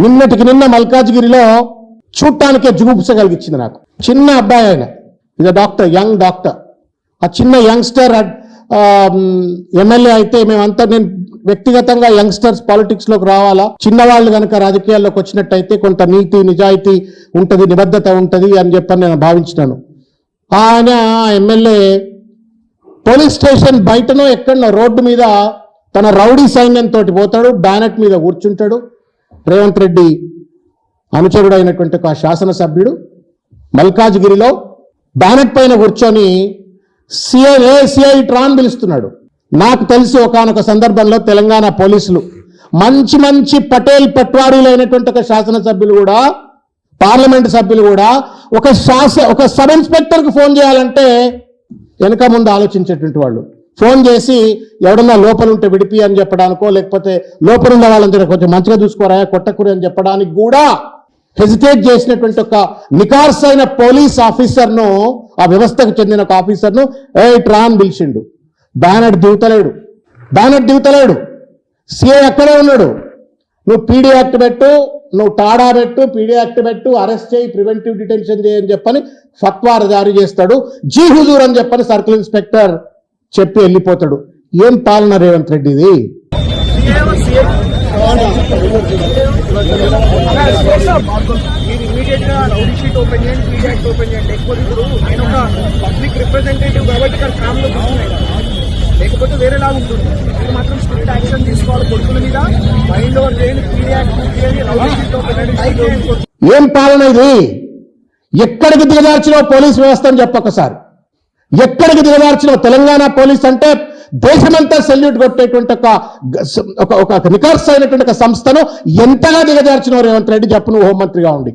నిన్నటికి నిన్న మల్కాజ్గిరిలో చూడటానికే జుగుప్స కలిగించింది నాకు. చిన్న అబ్బాయి ఆయన, ఇది డాక్టర్, యంగ్ డాక్టర్. ఆ చిన్న యంగ్స్టర్ ఎమ్మెల్యే అయితే మేమంతా, నేను వ్యక్తిగతంగా యంగ్స్టర్స్ పాలిటిక్స్ లోకి రావాలా, చిన్నవాళ్ళు కనుక రాజకీయాల్లోకి వచ్చినట్టయితే కొంత నీతి నిజాయితీ ఉంటుంది, నిబద్ధత ఉంటుంది అని చెప్పని నేను భావించినాను. ఆయన ఎమ్మెల్యే పోలీస్ స్టేషన్ బయటనో ఎక్కడనో రోడ్డు మీద తన రౌడీ సైన్యంతో పోతాడు, బ్యానెట్ మీద కూర్చుంటాడు. రేవంత్ రెడ్డి అనుచరుడు అయినటువంటి ఒక శాసనసభ్యుడు మల్కాజ్గిరిలో బ్యానెట్ పైన కూర్చొని సిఐ ట్రాన్ పిలుస్తున్నాడు. నాకు తెలిసి ఒకానొక సందర్భంలో తెలంగాణ పోలీసులు మంచి మంచి పటేల్ పట్వారీలు అయినటువంటి ఒక శాసనసభ్యులు కూడా, పార్లమెంటు సభ్యులు కూడా ఒక సబ్ ఇన్స్పెక్టర్కి ఫోన్ చేయాలంటే వెనక ముందు ఆలోచించేటువంటి వాళ్ళు. ఫోన్ చేసి ఎవడన్నా లోపల ఉంటే విడిపి అని చెప్పడానికో, లేకపోతే లోపల ఉన్న వాళ్ళందరూ కొంచెం మంచిగా చూసుకోరా కొట్టకురి అని చెప్పడానికి కూడా హెజిటేట్ చేసినటువంటి ఒక నికార్సైన పోలీస్ ఆఫీసర్ను, ఆ వ్యవస్థకు చెందిన ఒక ఆఫీసర్ను ట్రాన్ పిలిచిండు. బ్యానెట్ దిగుతలేడు. సిఐ అక్కడే ఉన్నాడు. నువ్వు పీడీ యాక్ట్ పెట్టు, నువ్వు టాడా పెట్టు, పీడీ యాక్ట్ పెట్టు, అరెస్ట్ చేయి, ప్రివెంటివ్ డిటెన్షన్ చేయని చెప్పని ఫత్వా జారీ చేస్తాడు. జీ హుజూర్ అని చెప్పని సర్కిల్ ఇన్స్పెక్టర్ చెప్పి వెళ్ళిపోతాడు. ఏం పాలన రేవంత్ రెడ్డిది? లేకపోతే వేరేలా ఉంటుంది. మీరు మాత్రం స్ట్రిక్ట్ యాక్షన్ తీసుకోవాలి కొడుకుల మీద. మైండ్ ఓవర్ చేయండి, ఏం పాలన ఇది? ఎక్కడికి దిగజార్చినో పోలీస్ వ్యవస్థ అని చెప్పొకసారి. ఎక్కడికి దిగజార్చినో? తెలంగాణ పోలీస్ అంటే దేశమంతా సెల్యూట్ కొట్టేటువంటి ఒక నికార్స్ అయినటువంటి ఒక సంస్థను ఎంతగా దిగజార్చినో రేవంత్ రెడ్డి చెప్పు, నువ్వు హోంమంత్రిగా ఉండి.